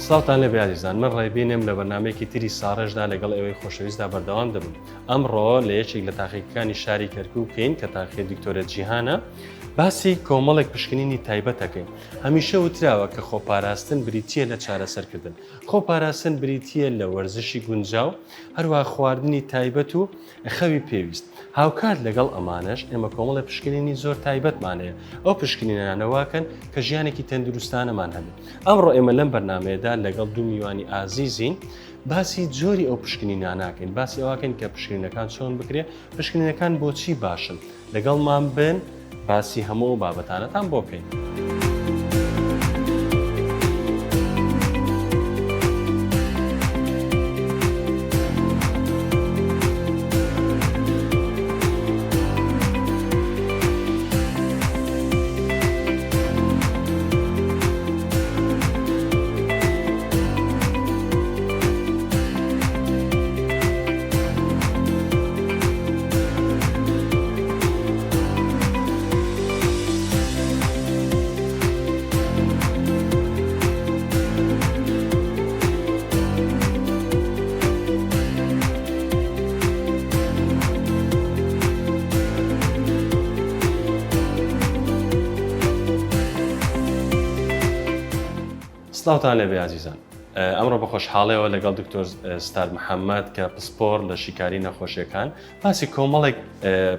سڵاوتان لێبێ عزیزان، من ڕێبینم لە بەرنامەیەکی تری ساڕژدا لەگەڵ ئێوەی خۆشەویستدا بەردەوام دەبم. ئەمڕۆ لە یەکێک لە تاقیەکانی شاری کەرکووک بکەین کە تاقیە دکتۆرە جیهانە باسی کۆمەڵێک پشکنینی تایبەتەکەین. هەمیشە وتراوە کە خۆپاراستن بریتیە لە چارەسەرکردن. خۆپاراستن بریتیە لە وەرزشی گونجاو، هەروە خواردنی تایبەت و خەوی پێویست. هاوکات لەگەڵ ئەمانەش ئێمە کۆمەڵە پشکنینی زۆر تایبەتمانەیە. ئەو پشکنینانەواکەن کە ژیانێکی تەندروستانەمان هەبێت. ئەمڕۆ ئێمە لەم بەرنامەیەدا لەگەڵ دوو میوانی ئازیزین باسی جۆری ئەو پشکنیناناکەین، باسی ئەوواکەین کە پشکنینەکان چۆن بکرێ، پشکنینەکان بۆچی باشن. لەگەڵمان بن باسی هەموو بابەتانەتان بۆ بکەین. سڵاوتان لێبێ عزیزان. ئەمڕۆ بە خۆشحاڵیەوە لەگەڵ دکتۆر ستار محەممەد کە پسپۆر لە شیکاری نەخۆشیەکان باسی کۆمەڵێک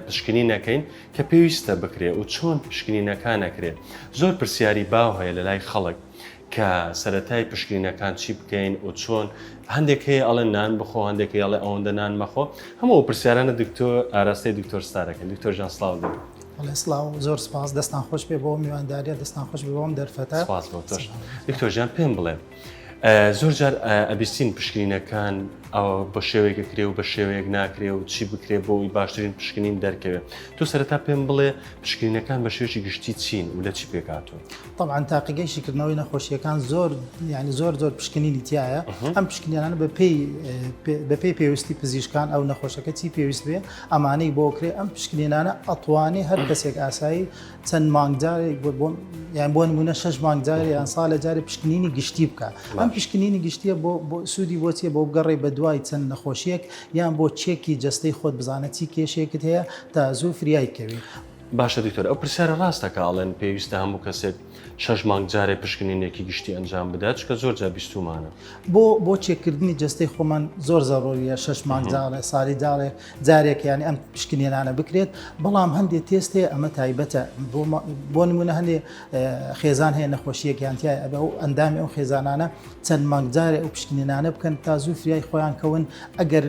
پشکنینەکەین کە پێویستە بکرێ و چۆن پشکنینەکان نەکرێت. زۆر پرسیاری باو هەیە لە لای خەڵک کە سەرەتای پشکنینەکان چی بکەین و چۆن هەندێک هەیە ئەڵێ نان بخۆ، هەندێک ئەڵێ ئەوەندە نان مەخۆ. هەموو پرسیارانە دکتۆر ئاراستەی دکتۆر ستارەکەن. دکتۆر جان سڵاو دەبێت. سلااو زۆر سپاس، دەستان خۆش پێ بۆ میوانداریە، دەستان خۆش بۆم دەرفەتە. سپاس بۆ تۆش. دکتۆر جان پێم بڵێ زۆر جار ئەبیستین پشکنینەکان ئەو بە شێوەیەکە کرێ و بە شێوەیەک ناکرێ و چی بکرێ بۆی باشترین پشکنین دەرکەوێت. تۆ سەرەتا پێم بڵێ پشکنینەکان بە شێوەیەکی گشتی چین و لە چی پێکاتوە؟ طبعاً تاقیگەیشتکردنەوەی نەخۆشیەکان زۆر پشکنینی تایە. ئەم پشکنیانە بە پێی پێویستی پزیشکان ئەو نەخۆشەکە چی پێویست بێ ئەمانەی بۆ کرێ. ئەم پشکنینانە ئەتوانێ هەر کەسێک ئاسایی چەند مانگجارێک یان بۆ نمونە 6 مانگجارێ یان ساڵە جارێ پشکنینی گشتی بکە. ئەم پشکنینی گشتیە بۆ سوودی بۆچیە بۆ بگەڕێ بە دوای چەند نەخۆشیەک یان بۆ چێکی جەستەی خۆت بزانە چی کێشێکت هەیە تا زوو فریای کەوی. باشە دکتۆر، ئەو پرسیارە ڕاستەکە ئاڵێن پێویستە هەموو کەسێک 6 مانگ جارێ پشکنینێکی گشتی ئەنجام بدات، چکە زۆر جا بیستومانە. بۆ چێکردنی جەستەی خۆمان زۆر زەڕۆریە 6 مانگ جارێ ساڵی جارێک یانی ئەم پشکنینانە بکرێت. بەڵام هەندێک تێست هەیە ئەمە تایبەتە. بۆ نمونە هەندێک خێزان هەیە نەخۆشیەکیانتیای ئەبێ و ئەندامی ئەو خێزانانە چەند مانگ جارێ ئەو پشکنینانە بکەن تا زوو فریای خۆیان کەون ئەگەر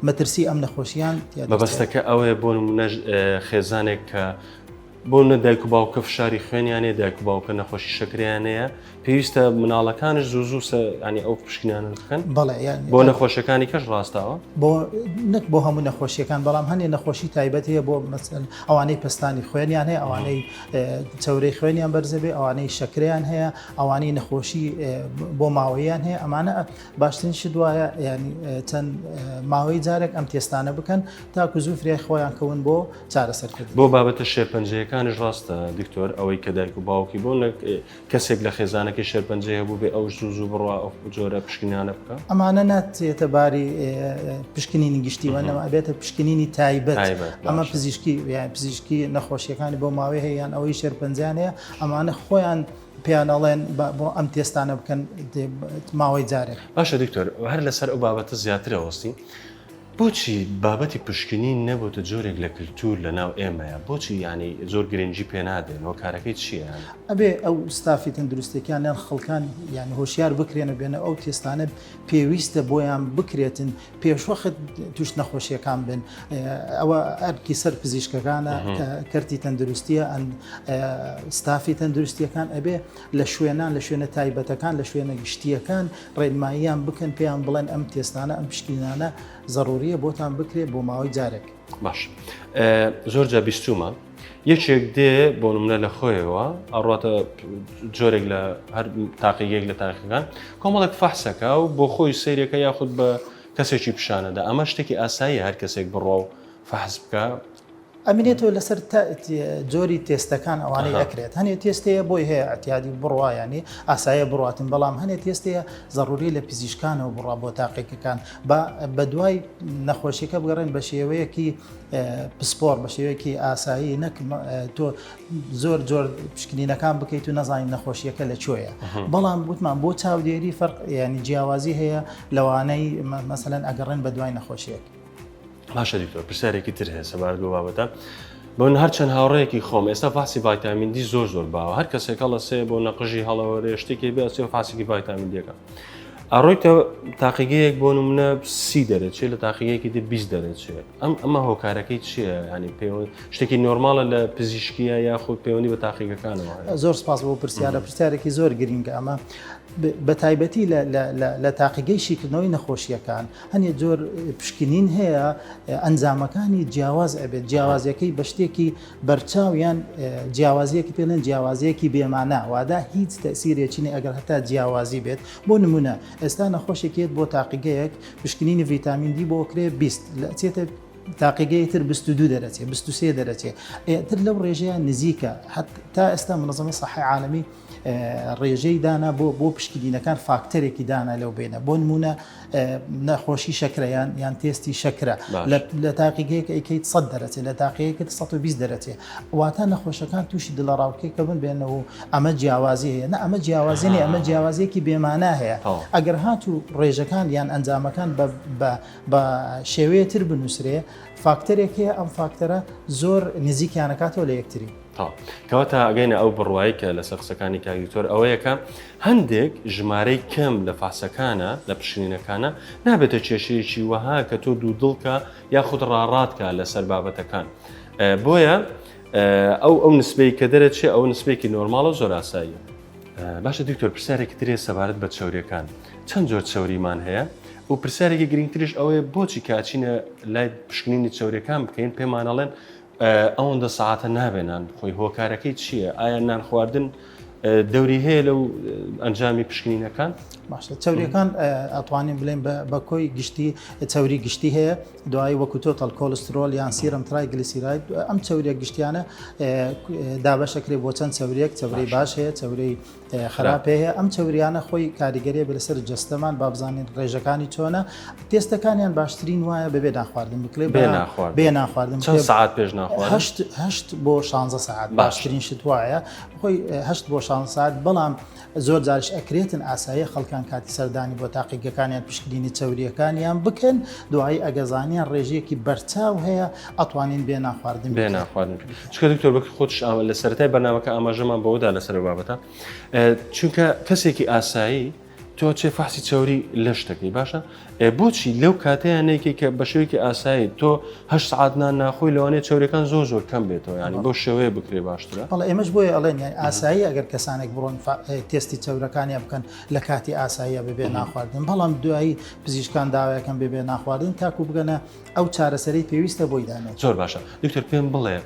مەترسی ئەم نەخۆشییان بەبەستەکە ئەوەیە بۆ نمونە خێزانێک کە بۆ دایک و باوکە فشاری خوێنیانێ، دایک و باوکە نەخۆشی شەکریانەیە، پێویستە مناڵەکانش زوو ینی ئەو پشکنیانە بکەن. بەڵێ بۆ نەخۆشیەکانی کەش ڕاستەوە نەک بۆ هەموو نەخۆشیەکان، بەڵام هەندێک نەخۆشی تایبەت هەیە بۆ مەسەن ئەوانەی پستانی خوێنیان هەیە، ئەوانەی چەورەی خوێنیان بەرزەبێ، ئەوانەی شەکریان هەیە، ئەوانەی نەخۆشی بۆ ماوەیان هەیە. ئەمانە باشترین شت وایە ینی چەند ماوەی جارێک ئەم تێستانە بکەن تاکو زوو فریای خۆیان کەون بۆ چارەسەرکردن. بۆ بابەتە شێرپەنجەیەکانش ڕاستە دکتۆر، ئەوەی کە دایک و باوکی بۆ کەسێک لە خێزانەکەی شێرپەنجەی هەبوو بێ ئەو زوو بڕوا ئەو جۆرە پشکنیانە بکە. ئەمانە ناتێتە باری پشکنینی گشتیوە، نەما ئەبێتە پشکنینی تایبەت. ئەمە پزیشکی نەخۆشیەکانی بۆ ماوەی هەیەیان ئەوەی شێرپەنجیان هەیە، ئەمانە خۆیان پیانەڵێن بۆ ئەم تێستانە بکەن ماوەی جارێک. باشە دکتۆر، هەر لەسەر ئەو بابەتە زیاتر ئەوەستی. بۆچی بابەتی پشکنین نەبووتە جۆرێک لە کللتور لە ناو ئێمەیە؟ بۆچی ینی زۆر گرنگی پێ نادێن؟ هۆکارەکەی چییە؟ ئەبێ ئەو ستافی تەندروستیەکان یان خەڵکان یانی هۆشیار بکرێنە بێنە ئەو تێستانە پێویستە بۆیان بکرێتن پێشوەخت توش نەخۆشیەکان بن. ئەوە ئەرکی سەر پزیشکەکانە کەرتی تەندروستیە ستافی تەندروستیەکان ئەبێ لە شوێنە تایبەتەکان لە شوێنە گشتیەکان ڕێنماییان بکەن، پێیان بڵێن ئەم تێستانە ئەم پشکنینانە ضروریە بۆتان بکرێت بۆ ماوەی جارێک. باش زۆر جا بیستومە یەکێک دێ بۆ نمونە لە خۆیەوە ئەڕاتە جۆرێک لە هەر تاقیەک لە تاقیەکان کۆمەڵێک فەحسەکە و بۆ خۆی سەیرەکە یاخود بە کەسێکی پیشانەدا. ئەمە شتێکی ئاسایی هەر کەسێک بڕۆ و فەحس بکە ئەمینێتەوە لەسەر جۆری تێستەکان ئەوانەی ئەکرێت هەنێ تێستەیە بۆی هەیە ئەتیادی بڕوا ینی ئاسایە بڕاتن بەڵام هەنێ تێستەیە ضروری لە پزیشکانەوە بڕا بۆ تاقیەکان بە دوای نەخۆشیەکە بگەڕێن بە شێوەیەکی پسپۆر بە شێوەیەکی ئاسایی نەک تۆ زۆر جۆر پشکنینەکان بکەیت و نەزانین نەخۆشیەکە لەکوێیە بەڵام وتمان بۆ چاودێری فەرق ینی جیاوازی هەیە لەوانەی مەسەلەن ئەگەڕێن بە دوای نەخۆشیەک. باشە دیکتۆر پرسیارێکی تر هەیە سەبارەت بۆ بابەتە بۆن هەرچەند هاوڕەیەکی خۆم ئێستا فاسی ڤایتامین دی زۆر باوە هەر کەسێکە لە سێ بۆ نەقژی هەڵەوەرێ شتێکی بێت فاسێکی ڤایتامین دیەکە ئەڕۆیتە تاقیگەیەک بۆ نمونە سی دەرەچێت لە تاقیگەیەکی دی 20 دەرەچێت ئەمە هۆکارەکەی چییە ینی شتێکی نۆرمالە لە پزیشکیە یاخود پەیوەندی بە تاقیگەکانەوە. زۆر سپاس بۆ پرسیارێکی زۆر گرینگە ئەمە بە تایبەتی لە تاقیگەی شیکردنەوەی نەخۆشیەکان هەنێ جۆر پشکنین هەیە ئەنجامەکانی جیاواز ئەبێت جیاوازیەکەی بە شتێکی بەرچاویان جیاوازیەکی پێڵێن جیاوازیەکی بێمانە وادا هیچ تەسیرێکی ئەگەر هەتا جیاوازی بێت بۆ نمونە ئێستا نەخۆشێکێت بۆ تاقیگەیەک پشکنینی ڤیتامین دی بۆ کرێ 20 لەچێتە تاقیگەی تر 22 دەرەچێت 23 دەرەچێت تر لەو ڕێژەیە نزیکە تا ئێستا منظمەی صحی عالەمی ڕێژەی دانا بۆ پشکنینەکان فاکتەرێکی دانا لەو بێنە بۆ نمونە نەخۆشی شەکرەیان یان تێستی شەکرە لە تاقیگەیەک ئەیکەیت 100 دەرەچێت لە تاقیەکە 120 دەرەچێت واتە نەخۆشەکان تووشی دڵەڕاوکێکە بن بێنەوە ئەمە جیاوازی هەیە نە ئەمە جیاوازی ئەمە جیاوازیەکی بێمانە هەیە ئەگەر هاتوو ڕێژەکان یان ئەنجامەکان بە شێوەیەتر بنووسرێ فاکتەرێک هەیە ئەم فاکتەرە زۆر نزیکیانەکاتەوە لە یەکتری. کەواتە ئەگەینە ئەو بڕوایی کە لە سەقسەکانی کاگیتۆر ئەوەیەکە هەندێک ژمارەی کەم لە فاسەکانە لە پشکنینەکانە نابێتە کێشەیەکی وەها کە تۆ دوو دڵکە یاخود ڕاڕاتکە لەسەر بابەتەکان بۆیە ئەو نسبەی کە دەرەچێ ئەو نسبێکی نۆرماڵە زۆر ئاساییە. باشە دکتۆر پرسیارێکی ترێ سەبارەت بە چەوریەکان چەند جۆر چەوریمان هەیە و پرسیارێکی گرنگتریش ئەوەیە بۆچی کاچینە لای پشکنینی چەوریەکان بکەین پێمانەڵێن ئەوەندە ساعتە نابێنان خۆی هۆکارەکەی چییە؟ ئایا نان خواردن دەوری هەیە لەو ئەنجامی پشکنینەکان؟ باشە چەوریەکان ئەتوانین بڵێن بە کۆی گشتی چەوری گشتی هەیە دوای وەکو تۆتەڵ کۆلسترۆل یان سیرم ترایگلیسیراید ئەم چەوریە گشتیانە دابەشەکرێ بۆ چەند چەورێک چەورەی باش هەیە چەورەی خراپ هەیە ئەم چەوریانە خۆی کاریگەریە بە لەسەر جەستەمان با بزانین ڕێژەکانی چۆنە تێستەکانیان باشترین وایە بەبێ ناخواردن بکرێ بێ ناخواردن چەند ساعت پێش ناخواردن 8 بۆ 16 ساعت باشترین شت وایە خۆی 8 بۆ 16 ساعت بەڵام زۆر جارش ئەکرێتن ئاسایی خەڵکان کاتی سەردانی بۆ تاقیگەکانیان پشکنینی چەوریەکانیان بکەن دوایی ئەگەزانیان ڕێژەیەکی بەرچاو هەیە ئەتوانین بێ ناخواردن بێ ناخواردن چکە دکتۆر بە خۆش لە سەرەتای بەرنامەکە ئاماژەمان بەوەدا لەسەر بابەتە چونکە کەسێکی ئاسایی تۆ چێ فاسی چەوری لە شتەکەی باشە بۆچی لەو کاتەیانێکی کە بە شێوەیەکی ئاسایی تۆ 8 ساعت ناخۆی لەوانەیە چەورەکان زۆر کەم بێتەوە ینی بۆ شێوەیە بکرێ باشترە. بەڵێ ئێمەش بۆیە ئەڵێن ئاسایی ئەگەر کەسانێک بڕۆن تێستی چەورەکانیان بکەن لە کاتی ئاساییە ببێ ناخواردن بەڵام دوایی پزیشکان داوایەکەم ببێ ناخواردن تاکو بگەنە ئەو چارەسەری پێویستە بۆی دانێت. زۆر باشە دکتۆر پێم بڵێ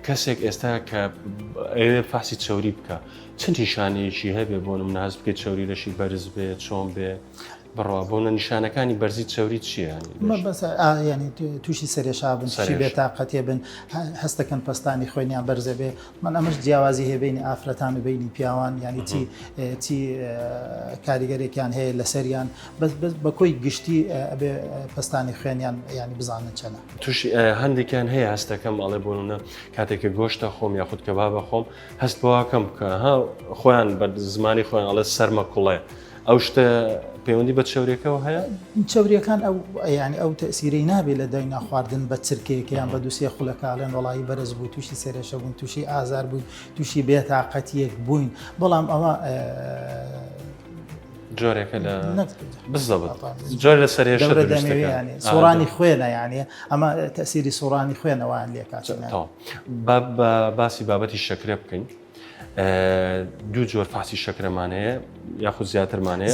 کەسێک ئێستا کە ئەوێ فاسی چەوری بکە چەند نیشانەیەکی هەبێ بۆ نمونە هەست بکەیت چەوری لەشی بەرز بێ چۆن بێ بڕوا بۆنە نیشانەکانی بەرزی چەوری چییە؟ ینی تووشی سەرێشا بن تووشی بێتاقەتێ بن هەستەکەن پستانی خۆیان بەرزە بێ من ئەمەش جیاوازی هەیە بینی ئافرەتان و بینی پیاوان ینی چی کاریگەرێکیان هەیە لەسەریان بە کۆی گشتی ئەبێ پستانی خوێنیان ینی بزانن چەنە تووشی هەندێکیان هەیە هەستەکەم ئەڵێ بۆنە کاتێککە گۆشتە خۆم یاخود کەبابە خۆم هەست بۆواکەم بکە خۆیان بە زمانی خۆیان ئەڵێ سەرمە کوڵێ ئەو شتە پەیوەندی بە چەوریەکەەوە هەیە چەوریەکان ئەو ینی ئەو تەسیرەی نابێت لە دای ناخواردن بە چرکەیەکیان بە دووسێ خولەکڵێن وڵی بەرز بوو تووشی سێرێشە بوون تووشی ئازار بووین تووشی بێتاقەتیەک بووین بەڵام ئەوە جۆرێکە لە بزەبت جۆر لە سەرێشە سوڕانی خوێنە یانێ ئەمە تەسیری سوڕانی خوێنەوەیان لێکات باسی بابەتی شەکرە بکەین دوو جۆر فاسی شەکرەمانەیە یاخود زیاترمانەیە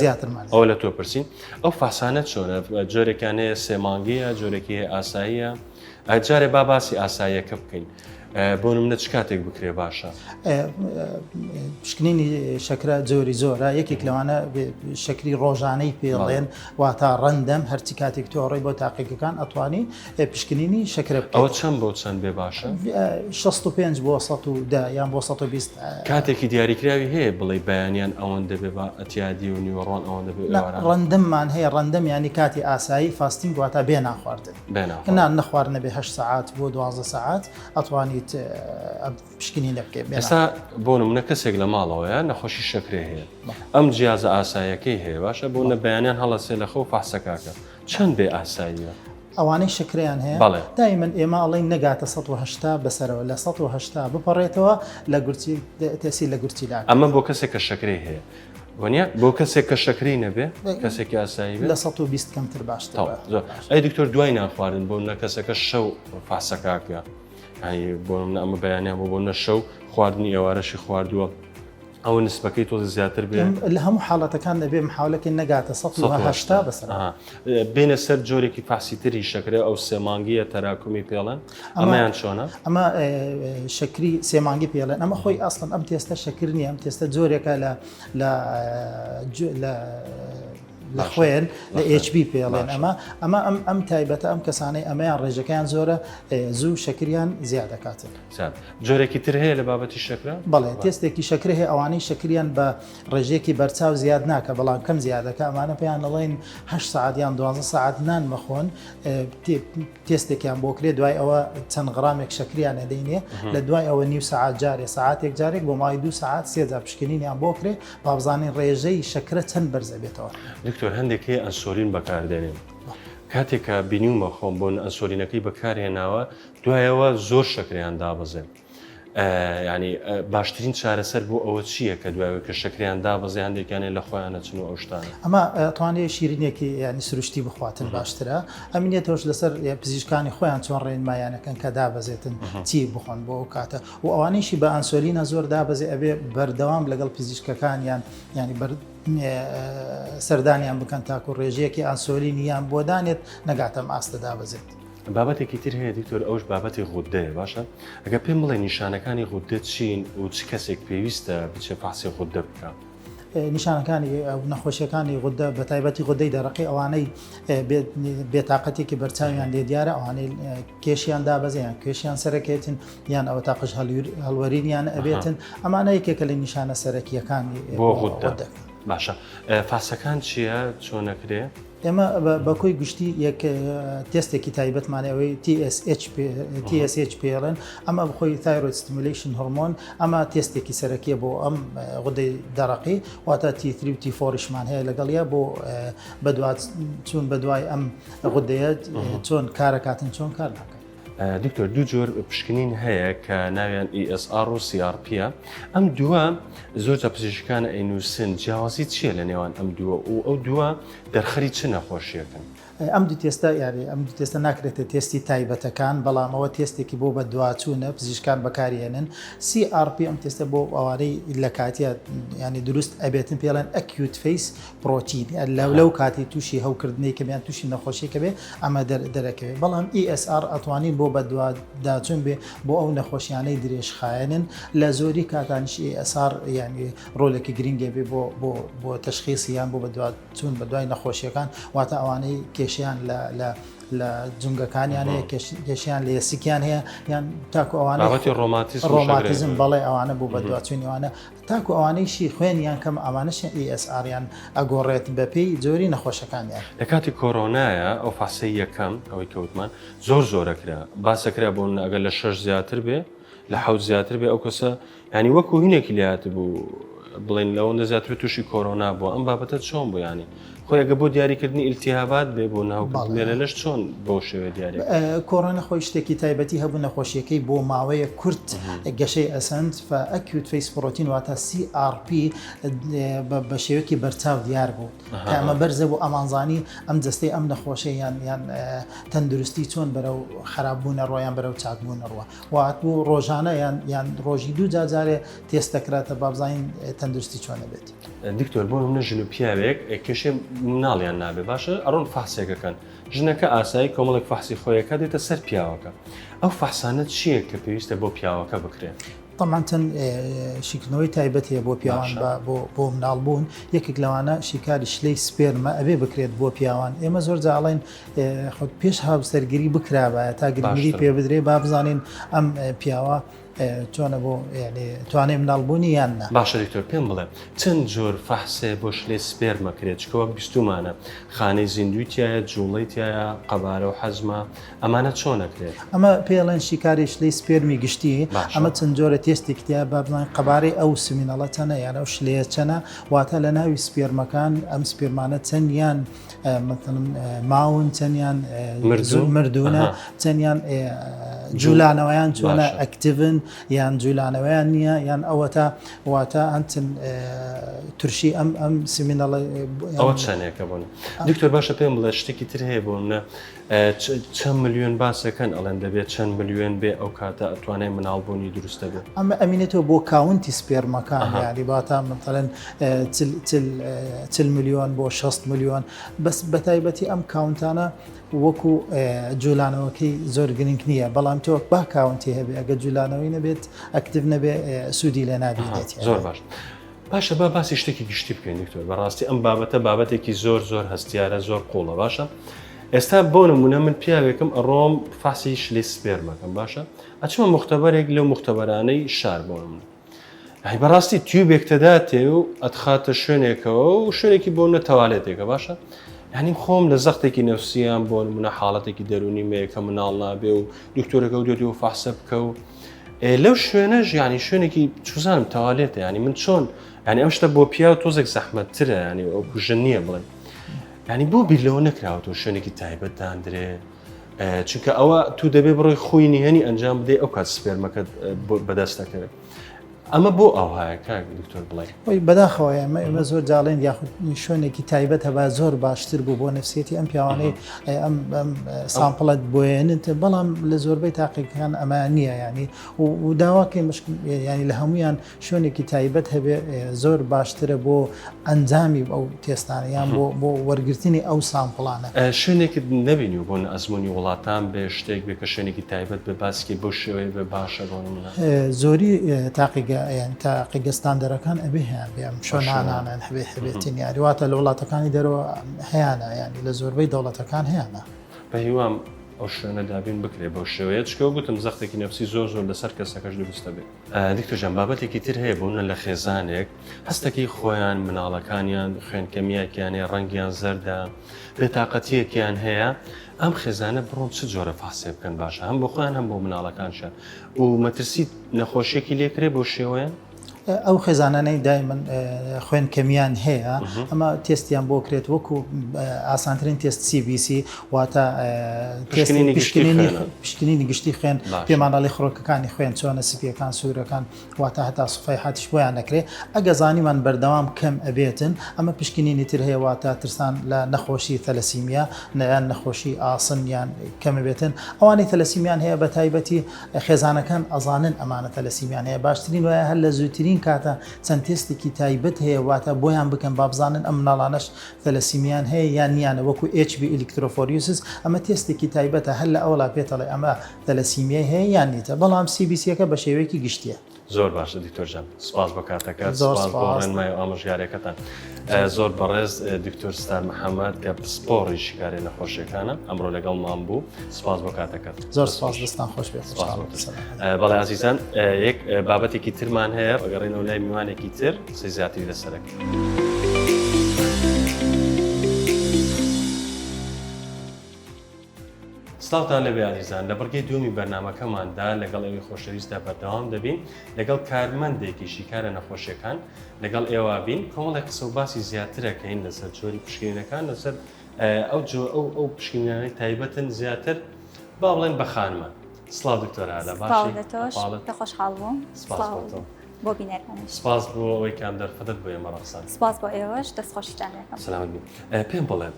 ئەو لە تۆ پرسین ئەو فاسانە چۆنە جۆرێکانەیە سێمانگیە جۆرێکی ئاساییە جارێ باسی ئاساییەکە بکەین بۆ نمونە چ کاتێک بکرێ باشە؟ پشکنینی شەکرە جۆری زۆرە یەکێک لەوانە شەکری ڕۆژانەی پێڵێن واتە ڕەندەم هەرچی کاتێک تۆڕی بۆ تاقیەکان ئەتوانی پشکنینی شەکرە ئەوە چەند بۆ چەند بێ باشە؟ 65 بۆ 110 یان بۆ 120 کاتێکی دیاریکراوی هەیە بڵێ بەیانیان ئەوەندە بێ بە ئەتیادی و نیوەڕۆن ئەوەندە بێ ڕەندەممان هەیە ڕەندەم ینی کاتی ئاسایی فاستینگ واتە بێ ناخواردن نان نەخواردنە بێ 8 ساعات بۆ 12 ساعات ئەتوانیت پشکنی لە بکەیت. ئێستا بۆ نمونە کەسێک لە ماڵەوەیە نەخۆشی شەکرێ هەیە ئەم جیازە ئاساییەکەی هەیە باشە بۆ نە بەیانیان هەڵەسێ لە خەو فحسەکاکە چەند بێ ئاساییە؟ ئەوانەی شکریان هەیە دایمەن ئێمە ئەڵێن نەگاتە 180 بەسەرەوە لە 180 بپەڕێتەوە لە گورتی تەسی لە گورتی لا ئەمە بۆ کەسێک کە شەکرەی هەیە وانە بۆ کەسێک کە شەکری نەبێ کەسێکی ئاسایی لە 120 کەمتر باشتر. ئەی دکتۆر دوای ناخواردن بۆ نە کەسەکە شەو فحسەکاکە بۆ ئەمە بەیانیان بۆ نە شەو خواردنی ئێوارەشی خواردووە ئەوە نسبەکەی تۆ زیاتر بێ لە هەموو حاڵەتەکان دەبێ محاولەکە نەگاتە 180 بەسەر بینە سەر جۆرێکی فاسیتری شەکرە ئەو سێمانگیە تەراکمی پێڵەن ئەمەیان چۆنە؟ ئەمە شەکری سێمانگی پێڵێن ئەمە خۆی ئەسڵەن ئەم تێستە شەکر نیە ئەم تێستە جۆرێکە لە خوێن لە HP پێڵێن ئەمە ئەم تایبەتە ئەم کەسانەی ئەمەیان ڕێژەکەیان زۆرە زوو شەکریان زیاد دەکاتن. جۆرێکی تر هەیە لە بابەتی شەکرە؟ بەڵێ تێستێکی شەکر هەیە ئەوانەی شەکریان بە ڕێژێکی بەرچاو زیاد ناکە بەڵام کەم زیادەکە ئەمانە پێیان دەڵێن 8 ساعت یان 12 ساعت نان مەخۆن تێستێکیان بۆ کرێ دوای ئەوە چەند غرامێک شەکریان نەدەینێ لە دوای ئەوە نیو ساعت جارێ ساعتێک جارێک بۆ مای 2 ساعت سێجار پشکنینیان بۆ کرێ با بزانین ڕێژەی شەکرە چەند بەرزە بێتەوە. دکتۆر هەندێکی ئەنسۆلین بەکاردێنێن کاتێکە بینیومە خۆم بۆ ئەنسۆلینەکەی بەکارهێناوە دوایەوە زۆر شەکریان دابەزێن ینی باشترین چارەسەر بۆ ئەوە چییە کە دوایەوە کە شەکریان دابەزێ هەندێکیانێ لە خۆیانە چن و ئەو شتانە ئەمە توانێت شیرینێکی ینی سروشتی بخواتن باشترە ئەمینێتەوەش لەسەر پزیشکانی خۆیان چۆن ڕێنمایانەکەن کە دابەزێتن چی بخۆن بۆ ئەو کاتە و ئەوانیشی بە ئەنسۆلینە زۆر دابەزێ ئەبێ بەردەوام لەگەڵ پزیشکەکانیان ینی سەردانیان بکەن تاکو ڕێژەیەکی ئەنسۆلینیان بۆ دانێت نەگاتە ئاستە دابەزێت. بابەتێکی تر هەیە دیکتۆر ئەوش بابەتی غودەیە باشە ئەگە پێم بڵێ نیشانەکانی غودە چین و چ کەسێک پێویستە بچێ فاسی غودە بکە؟ نیشانەکانی نەخۆشیەکانی غودە بە تایبەتی غودەی دەرەقی ئەوانەی بێتاقەتێکی بەرچاویان لێ دیارە ئەوانەی کێشیان دابەزیان کێشیان سەرەکێتن یان ئەوە تاقش هەڵوەرینیان ئەبێتن ئەمانە یەکێکە لە نیشانە سەرەکیەکانی بۆ غودە. باشە فاسەکان چییە چۆنەکرێ؟ ئێمە بەکۆی گشتی یەک تێستێکی تایبەتمانەوەی TSH پێڵێن ئەمە بخۆی تایرۆید ستیمولیشن هۆرمۆن ئەمە تێستێکی سەرەکیە بۆ ئەم غودەی دەرەقی واتە T3 و T4شمان هەیە لەگەڵیە بۆ چون بەدوای ئەم غودەیە چۆن کارەکاتن چۆن کار ناکەن. دکتۆر دوو جۆر پشکنین هەیە کە ناویان ESR و CRPە ئەم دووە زۆرجە پزیشکانە ئەینووسن جیاوازی چییە لە نێوان ئەم دووە و ئەو دووە دەرخەری چ نەخۆشیەکەن؟ ئەم دوو تێستە یاری ئەم دوو تێستە ناکرێتە تێستی تایبەتەکان بەڵام ئەوە تێستێکی بۆ بە دواچوونە پزیشکان بەکارێنن. CRP ئەم تێستە بۆ ئەوانەی لە کاتیە ینی دروست ئەبێتن پێڵێن ئەکیوت فیس پرۆتین لەو کاتی تووشی هەوکردنەی کەمیان تووشی نەخۆشیەکە بێ ئەمە دەرەکەوێت بەڵام ESR ئەتوانین بۆ بە داچون بێ بۆ ئەو نەخۆشیانەی درێژخایەنن لە زۆری کاتانش ESR ینی ڕۆلێکی گرنگێ بێ بۆ تەشخیصیان بۆ بە چون بە دوای نەخۆشیەکان واتە ئەوانەی کێشیان لە جونگەکانیانەیە کێشیان لە یەسیکیان هەیە یان تاکو ئەوانەی ڕۆماتیزم بەڵێ ئەوانە بوو بە دوچوونیوانە تاکو ئەوانەیشی خوێنیان کەم ئەمانەش ESRیان ئەگۆڕێت بەپێی جۆری نەخۆشەکانیان. لە کاتی کۆرۆنایە ئەو فاسی یەکەم ئەوەی کەوتمان زۆرەکرا باسەکرا بۆ ئەگەر لە 6 زیاتر بێ لە 7 زیاتر بێ ئەو کەسە ینی وەکو هینێکی لات بوو بڵین لەوەندە زیاتر تووشی کۆرۆنا بووە ئەم بابەتە چۆن بوو ینی خۆیگە بۆ دیاریکردنی ئیلتیهابات بێ بۆ ناوکردنێرە لەش چۆن بۆ شێوە دیاری کۆرۆنا خۆی شتێکی تایبەتی هەبوو نەخۆشیەکەی بۆ ماوەیە کورت گەشەی ئەسەند ئەکیوت فیس پرۆتین واتە CRP بە شێوەیەکی بەرچاو دیار بوو کە ئەمە بەرزە بۆ ئەمانزانی ئەم جستەی ئەم نەخۆشی یان تەندروستی چۆن بەرەو خراپبوونە ڕۆیان بەرەو چاکبوونە ڕوە وات بوو ڕۆژانە یان ڕۆژی دوو جارێ تێستەکراتە بابزین تەندروستی چۆنە بێت. دکتۆر بۆ منە ژن و پیاوێک کێشێ مناڵیان نابێ باشە ئەڕۆن فحسێکەکەن ژنەکە ئاسایی کۆمەڵێک فحسی خۆیەکە دێتە سەر پیاوەکە ئەو فحسانە چییە کە پێویستە بۆ پیاوەکە بکرێت طبعا شیکنەوەی تایبەتە بۆ پیاوان بۆ مناڵبوون یەکێک لەوانە شیکاری شلەی سپێرمە ئەبێ بکرێت بۆ پیاوان ئێمە زۆر جاڵین خۆت پێش هاوسەرگیری بکرابە تا گرنگی پێ بدرێ با بزانین ئەم پیاوە چۆنە بۆ توانێ مناڵبوونی یاننا باشە دکتۆر پێم بڵێ چەند جۆر فەحسێ بۆ شلێ سپێرمەکرێت چکەوە بیستمانە خانەی زیندویتیایە جوڵیتیایە قەبارە و حەزمە ئەمانە چۆنەکرێت ئەمە پێڵێن شیکاری شلەی سپێرمی گشتی ئەمە چەند جۆرە تێستێکتیا با بڵین قەبارەی ئەو سمینەڵە چەنە یانە ئەو شلەیە چەنە واتە لە ناوی سپێرمەکان ئەم سپێرمانە چەندیان ماون چەندیان مردونە چەندیان جوولانەوەیان چۆنە ئەکتیڤن یان جوولانەوەیان نییە یان ئەوەتە واتە ئەچن تورشی ئەم سمینەڵە ئەوە چەندێکە بوون دکتۆر باشە پێم بڵێ شتێکی تر هەیە بوونە چەند ملیۆن باسەکەن ئەڵێن دەبێت چەند ملیۆن بێ ئەو کاتە ئەتوانێت مناڵبوونی دروستە بێت ئەمە ئەمینێتەوە بۆ کاونتی سپێرمەکان یاری باتە مثلەن 40 ملیۆن بۆ 6 ملیۆن بەس بەتایبەتی ئەم کاونتانە وەکو جوولانەوەکەی زۆر گرنگ نییە بەڵام تۆ با کاونتی هەبێ ئەگە جوولانەوەی نەبێت ئەکتیڤ نەبێ سوودی لە نابێت زۆر باش باشە با باسی شتێکی گشتی بکەین دکتۆر بەڕاستی ئەم بابەتە بابەتێکی زۆر هەستیارە زۆر قوڵە باشە ئێستا بۆ نمونە من پیاوێکم ئەڕۆم فاسی شلێ سپێرمەکەم باشە ئەچمە مختبەرێک لەو مختبەرانەی شار بۆ نمونە بەڕاستی تیوبێکتەداتێ و ئەتخاتە شوێنێکەوە و شوێنێکی بۆ نە تەوالێتێکە باشە یعنی خۆم لە زەختێکی نەفسیان بۆ نمونە حاڵەتێکی دەرونی مەیەکە مناڵ نابێ و دکتۆرەکە و دێتی و فحسە بکە و لەو شوێنەش ینی شوێنێکی چوزانم تەوالێتە ینی من چۆن ینی ئەم شتە بۆ پیا و تۆزێک زەحمەتترە ینی ئەو کوژن نییە بڵێن ینی بۆ بیرلەوە نەکراوەوە شوێنێکی تایبەت دانرێ چونکە ئەوە تو دەبێ بڕۆی خۆینی هەنی ئەنجام بدەی ئەو کات سپێرمەکە بەدەستەکەوێت ئەمە بۆ ئەوهایە کاک دکتۆر بڵێ بەداخەوە ئێمە زۆر جاڵێن یاخود شوێنێکی تایبەت هەبا زۆر باشتر بوو بۆ نفسێتی ئەم پیاوانەی ئەم سامپڵەت بۆێنێتە بەڵام لە زۆربەی تاقیەکان ئەمە نییە ینی و داواکەی ینی لە هەمویان شوێنێکی تایبەت هەبێ زۆر باشترە بۆ ئەنجامی ئەو تێستانە یان بۆ وەرگرتنی ئەو سامپڵانە شوێنێکی نبینی و بۆ ئەزمموی وڵاتان بێ شتێک بێ کە شوێنێکی تایبەت بە باسکی بۆ شێوەیە بە باشە بۆ زۆری تاقیگە تاقیگەستاندەرەکان ئەبێ هیان بێم شۆنانان هەبێتین یاریواتە لە وڵاتەکانی دەرەوە هەیەە ینی لە زۆربەی دەوڵەتەکان هەیەە بە هیوام ئەو شوێنە دابین بکرێ بۆ شێوەیە چکەوە گوتم زەختێکی نفسی زۆر لەسەر کەسەکەش دروستە بێت دیکتۆژان بابەتێکی تر هەیە بوونە لە خێزانێک هەستەکەی خۆیان مناڵەکانیان خوێنکەمیەکیانێ ڕەنگیان زەردا بێتاقەتیەکیان هەیە ئەم خێزانە بڕۆن چ جۆرە فاسێ بکەن باشە هەم بۆ خۆیان هەم بۆ مناڵەکانشە و مەترسی نەخۆشیێکی لێکرێ بۆ شێوەیە ئەو خێزانانەی دای من خوێن کەمیان هەیە ئەمە تێستیان بۆ کرێت وەکو ئاسانترین تێست CBC واتە پشکنینی گشتی خوێن پێمانەڵی خڕۆکەکانی خوێن چۆنە سپیەکان سوورەکان واتە هەتا سوفای هاتیش بۆیان نەکرێت ئەگە زانیمان بەردەوام کەم ئەبێتن ئەمە پشکنینی تر هەیە واتە ترسان لە نەخۆشی تەلەسیمیا نەیان نەخۆشی ئاسن یان کەمە بێتن ئەوانەی تەلەسیمیان هەیە بە تایبەتی خێزانەکان ئەزانن ئەمانە تەلەسیمیان هەیە باشترین وایە هەر لە زووترین کاتە چەند تێستێکی تایبەت هەیە واتە بۆیان بکەن بابزانن ئەم مناڵانەش تەلەسیمیان هەیە یان نیانە وەکو HB ئلکترۆفۆریوسس ئەمە تێستێکی تایبەتە هەر لە ئەوڵا پێتەڵێ ئەمە تەلەسیمیای هەیە یان نیتە بەڵام CBCەکە بە شێوەیەکی گشتیە زۆر باشە دیکتۆرجان سپاس بۆ کاتەکەت سپاس بۆ ڕێنمای ئامۆژگاریەکەتان زۆر بەڕێز دکتۆر ستار محەممەد کە پسپۆڕی شکاری نەخۆشیەکانە ئەمڕۆ لەگەڵمان بوو سپاس بۆ کاتەکەت زۆر سپاس دەستان خۆش بێت بەڵێ عزیزان یەک بابەتێکی ترمان هەیە ئەگەڕێنەوە لای میوانێکی تر قسەی زیاتری لەسەرەکە سڵاوتان لەبێ عزیزان لە بڕگەی دومی بەرنامەکەماندا لەگەڵ ئێوەی خۆشەویستە بەردەوام دەبین لەگەڵ کارمەندێکی شیکارە نەخۆشیەکان لەگەڵ ئێوە بین کۆمەڵێک قسە و باسی زیاترەکەین لەسەر جۆری پشکنینەکان لەسەر ئەو پشکنینانەی تایبەتن زیاتر با بڵێن بە خانمان سڵاو دکتۆرە باشی خۆشحاڵ بووم بۆ بینەکانش سپاس بۆ ئەوەی کام دەرفەتت بۆ ئێمە ڕەقسان سپاس بۆ ئێوەش دەستخۆشیتانەکەم سلامت بین پێم بڵێ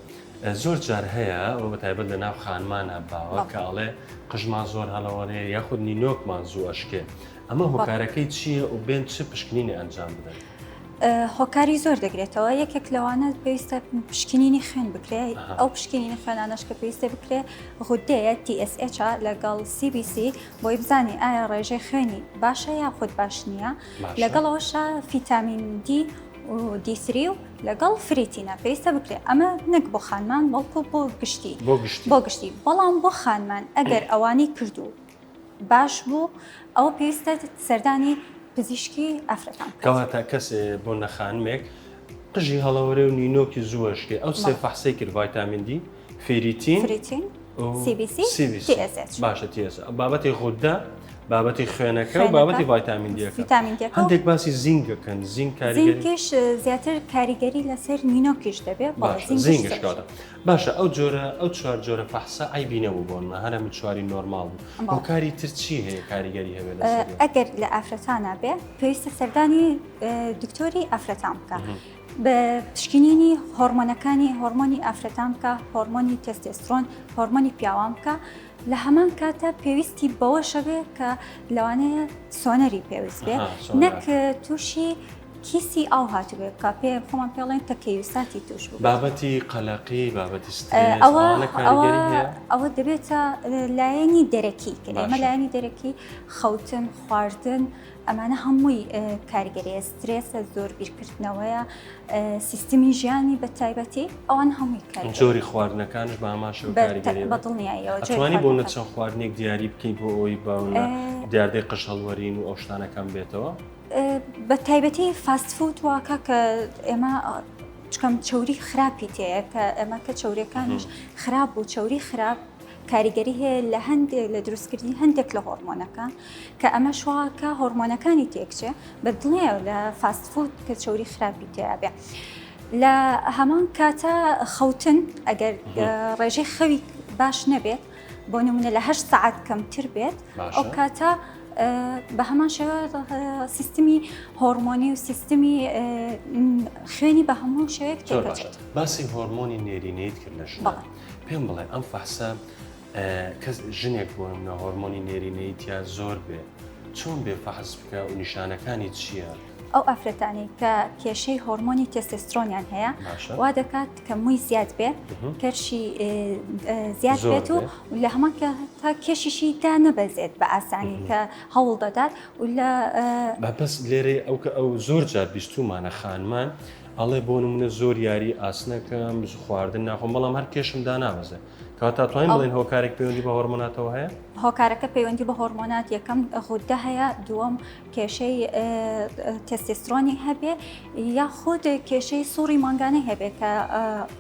زۆر جار هەیە ئەو بە تایبەت لە ناو خانمانە باوە کاڵێ قژمان زۆر هەڵەوەرەیە یاخود نینۆکمان زوو ئەشکێ ئەمە هۆکارەکەی چییە و بێن چه پشکنینی ئەنجام بدەن هۆکاری زۆر دەگرێتەوە یەکێک لەوانە پێویستە پشکنینی خوێن بکرێت ئەو پشکنینی خوێنانەش کە پێویستە بکرێت غودەیە TSH لەگەڵ CBC بۆی بزانێ ئایا ڕێژەی خوێنی باشە یاخود باش نییە لەگەڵەوەشە ڤیتامین D و D3 و لەگەڵ فریتینە پێویستە بکرێت ئەمە نەک بۆ خانمان بەڵکو بۆ گشتی بەڵام بۆ خانمان ئەگەر ئەوانی کردو باش بوو ئەوە پێویستە سەردانی پزیشکی ئافرەتان کەواتە کەسێ بۆ نەخانمێک قژی هەڵەوەرێ و نینۆکی زووەشکێ ئەو سێ فەحسەی کرد ڤایتامین دی فریتین CBC TSH باشە TSH بابەتی غودە بابەتی خوێنەکە و بابەتی ڤایتامین دیەکە هەندێک باسی زینگەکەن زینگ زینگش زیاتر کاریگەری لەسەر نینۆکیش دەبێت زینگشکاتە باشە ئەو جۆرە ئەو چوار جۆرە فەحسە ئایبینەوە بۆنمە هەرە من چواری نۆرماڵ بوو هۆکاری تر چی هەیە کاریگەری هەبێت ئەگەر لە ئافرەتانە بێ پێویستە سەردانی دکتۆری ئافرەتان بکە بە پشکنینی هۆرمۆنەکانی هۆرمۆنی ئافرەتان بکە هۆرمۆنی تستۆستێرۆن هۆرمۆنی پیاوان بکە لە هەمان کاتە پێویستی بەوەشە بێ کە لەوانەیە سۆنەری پێویست بێ نەک تووشی کیسی ئاو هاتووێ کە پێ خۆمان پێڵێن تەکەویستاتی توش بوو بابەتی قەلەقی بابەتی ئەوە دەبێتە لایەنی دەرەکی کە ئێمە لایەنی دەرەکی خەوتن خواردن ئەمانە هەمووی کاریگەریە سترێسە زۆر بیرکردنەوەیە سیستمی ژیانی بە تایبەتی ئەوان هەمووی جۆری خواردنەکانش بە ئاماشە و کاریگەری بەدڵنیاییەوە ئەتوانی بۆ نەچەند خواردنێک دیاری بکەین بۆ ئەوی باونە دیاردەی قژ هەڵوەرین و ئەو شتانەکان بێتەوە بە تایبەتی فاست فود واکە کە ئێمە چکەم چوری خراپی تەیە کە ئەمە کە چورەکانش خراپ و چوری خراپ کاریگەری هەیە لە هەندێک لە دروستکردنی هەندێک لە هۆرمۆنەکان کە ئەمە شواکە هۆرمۆنەکانی تێکچێ بەدڵنیە لە فاست فود کە چوری خراپی تەیە بێ لە هەمان کاتە خەوتن ئەگەر ڕێژەی خەوی باش نەبێت بۆ نمونە لە 8 ساعات کەمتر بێت ئەو کاتە بە هەمان شێوە سیستمی هۆرمۆنی و سیستمی خوێنی بە هەموو شێوەیەک تێکەچێت باسی هۆرمۆنی نێرینەیت کرد لە ژنە پێم بڵێ ئەم فەحسە کەس ژنێک بۆ منە هۆرمۆنی نێرینەیتیا زۆر بێ چۆن بێ فەحس بکە و نیشانەکانی چییە؟ ئەو ئافرەتانی کە کێشەی هۆرمۆنی تستۆستێرۆنیان هەیە وا دەکات کە مووی زیاد بێت کەرشی زیاد بێت و لە هەمان تا کێشیشی دا نەبەزێت بە ئاسانی کە هەوڵ دەدات و لە بەس لێرێ ئەو زۆر جار بیستومانە خانمان ئەڵێ بۆ نمونە زۆر یاری ئاسنەکەم خواردن ناخۆم بەڵام هەر کێشم دا نابەزێ کەواتە توانین بڵێن هۆکارێک پەیوەندی بە هۆرمۆناتەوە هەیە؟ هۆکارەکە پەیوەندی بە هۆرمۆنات یەکەم غودە هەیە دووەم کێشەی تستۆستێرۆنی هەبێ یاخود کێشەی سووڕی مانگانەی هەبێ کە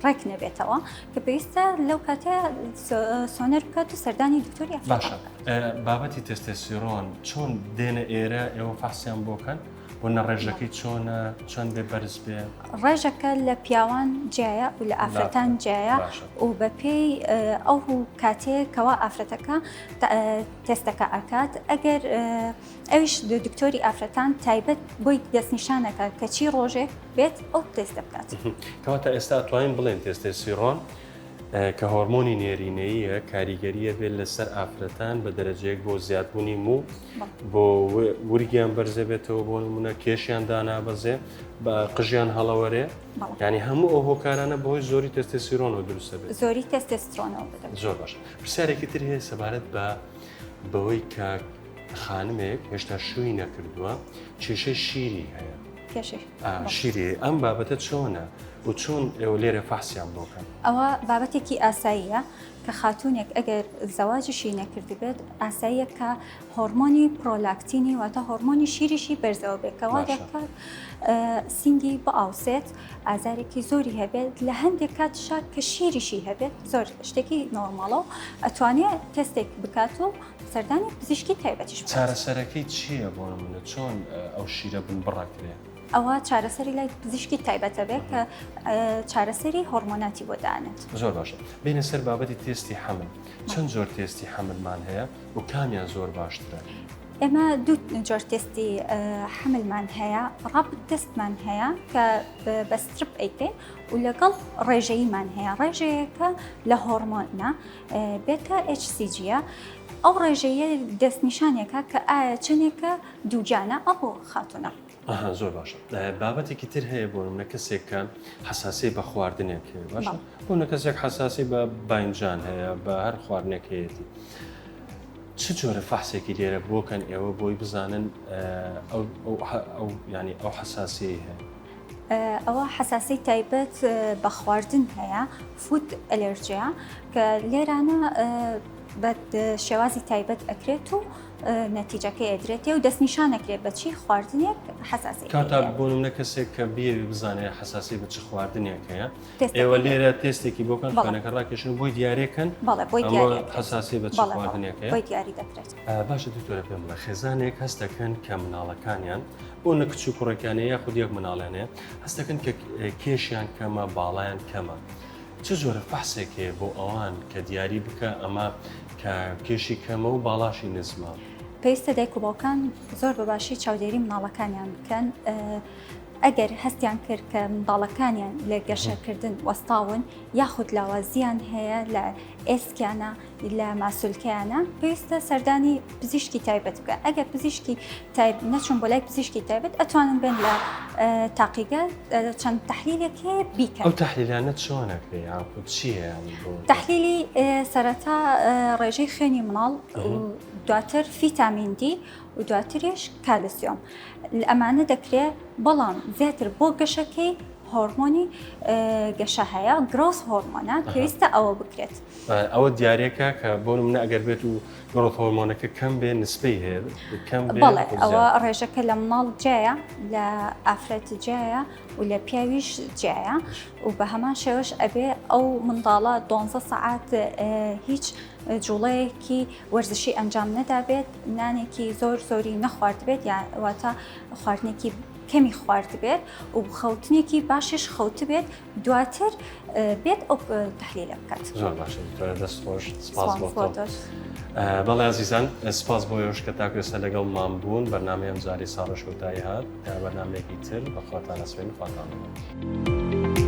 ڕێک نەبێتەوە کە پێویستە لەو کاتە سۆنەر بکات و سەردانی دکتۆری باشە بابەتی تستۆستێرۆن چۆن دێنە ئێرە ئێوە فەحسیان بۆکەن؟ بۆنە ڕێژەکەی چۆنە چۆن بێ بەرز بێ؟ ڕێژەکە لە پیاوان جیایە و لە ئافرەتان جیایە و بە پێی ئەو کاتەیە کەوا ئافرەتەکە تێستەکە ئەکات ئەگەر ئەویش دکتۆری ئافرەتان تایبەت بۆی دەستنیشانەکە کە چی ڕۆژێک بێت ئەو تێستە بکات کەواتە ئێستا توانین بڵێن تستۆستێرۆن کە هۆرمۆنی نێرینەیە کاریگەریە بێت لەسەر ئافرەتان بە دەرەجەیەک بۆ زیادبوونی موو بۆ ورگیان بەرزە بێتەوە بۆ نمونە کێشیان دانابەزێ بە قژیان هەڵەوەرێ ینی هەموو ئەو هۆکارانە بۆی زۆری تستۆستێرۆنەوە دروستە بێت زۆری تستۆستێرۆنەوە بدەن زۆر باش پرسیارێکی تر هەیە سەبارەت بە بەوەی کە خانمێک هێشتا شووی نەکردووە کێشەی شیری هەیە شیری ئەم بابەتە چۆنە و چۆن ئێوە لێرە فەحسیان بۆکەن؟ ئەوە بابەتێکی ئاساییە کە خاتوونێک ئەگەر زەواجشی نەکردی بێت ئاساییە کە هۆرمۆنی پرۆلاکتینی واتە هۆرمۆنی شیریشی بەرزەوە بێتەوە دەکات سینگی بەئاوسێت ئازارێکی زۆری هەبێت لە هەندێک کاتشا کە شیریشی هەبێت زۆر شتێکی نۆرماڵە و ئەتوانێت تەستێک بکات و سەردانی پزیشکی تایبەتیش چارەسەرەکەی چییە بۆ نمونە چۆن ئەو شیرە بن بڕاکرێ؟ ئەوە چارەسەری لای پزیشکی تایبەتە بێت کە چارەسەری هۆرمۆناتی بۆ دانێت زۆر باشە بینە سەر بابەتی تێستی حەمل چەند زۆر تێستی حەملمان هەیە و کامیان زۆر باشترە؟ ئێمە دوو جۆر تێستی حەملمان هەیە ڕابط تێستمان هەیە کە بە سترپ ئەیکرێن و لەگەڵ ڕێژەییمان هەیە ڕێژەیەکە لە هۆرمۆنە بێتە HCG-ە ئەو ڕێژەیە دەستنیشانێکە کە ئایا چنێکە دووجانە ئەو خاتونە زۆر باشە. بابەتێکی تر هەیە بۆ منە کەسێک کە حساسی بە خواردنێک هەیە باشە بۆ نە کەسێک حساسی بە باینجان هەیە بە هەر خواردنێک هەیەی چ جۆرە فەحسێکی لێرە بۆکەن ئێوە بۆی بزانن ینی ئەو حساسی هەیە. ئەوە حساسی تایبەت بە خواردن هەیە فود ئەلەرجیا کە لێرانە بە شێوازی تایبەت ئەکرێت و نەتیجەکە ئەدرێتێ و دەستنیشانەکرێت بە چی خواردنێک حساسی کاتا بۆ منە کەسێک کە بیەوی بزانێت حساسی بە چ خواردنێک هەیە ئێوە لێرە تێستێکی بۆکەن خوێنەکە ڕاکێشن بۆی دیارێکن حساسی بە چ خواردنێک هەیە بۆی دیاری دەکرێت. باشە دکتۆرە پێم بڵێ خێزانێک هەست دەکەن کە مناڵەکانیان بۆ نە کچ و کوڕەکانەیە یاخود یەک مناڵیانەیە هەست دەکەن کە کێشیان کەمە باڵایان کەمە. چ جۆرە فەحسێک هەیە بۆ ئەوان کە دیاری بکە ئەمە کە کێشی کەمە و باڵاشی نزمە؟ پێویستە دایک و باوکان زۆر بەباشی چاودێری منداڵەکانیان بکەن. ئەگەر هەستیان کرد کە منداڵەکانیان لە گەشەکردن وەستاون یاخود لاوازیان هەیە لە ئێسکیانە لە ماسولکیانە پێویستە سەردانی پزیشکی تایبەت بکە. ئەگەر پزیشکی نەچون بۆ لای پزیشکی تایبەت ئەتوانن بێن لە تاقیگە چەند تەحلیلێک هەیە بیکەن. ئەو تەحلیلانە چۆنەکرێ چییە؟ تەحلیلی سەرەتا ڕێژەی خوێنی مناڵ دواتر ڤیتامین دی و دواتریش کالسیۆم ئەمانە دەکرێت بەڵام زیاتر بۆ گەشەکەی هۆرمۆنی گەشە هەیە گرۆس هۆرمۆنە پێویستە ئەوە بکرێت. ئەوە دیارێکە کە بۆ منە ئەگەر بێت و گرۆس هۆرمۆنەکە کەم بێ نسبەی هەیە بەڵێ ئەوە ڕێژەکە لە مناڵ جایە لە ئافرەت جایە و لە پیاویش جایە و بە هەمان شێوەش ئەبێ ئەو منداڵە 12 سەعات هیچ جوڵەیەکی وەرزشی ئەنجام نەدابێت نانێکی زۆری نەخوارد بێت یان واتە خواردنێکی کەمی خوارد بێت و خەوتنێکی باشش خەوت بێت دواتر بێت ئەو تەحلیلە بکات. زۆر باشە دکتۆرە دەست خۆش سپاس بۆ بەڵێ عزیزان سپاس بۆ ئێوەش کە تاکوێسە لەگەڵ مام بوون بەرنامەی ئەم جاری ساڵە شۆتایی هات تا بەرنامەیەکی تر بەخواتان ئەسپێن و فاتان.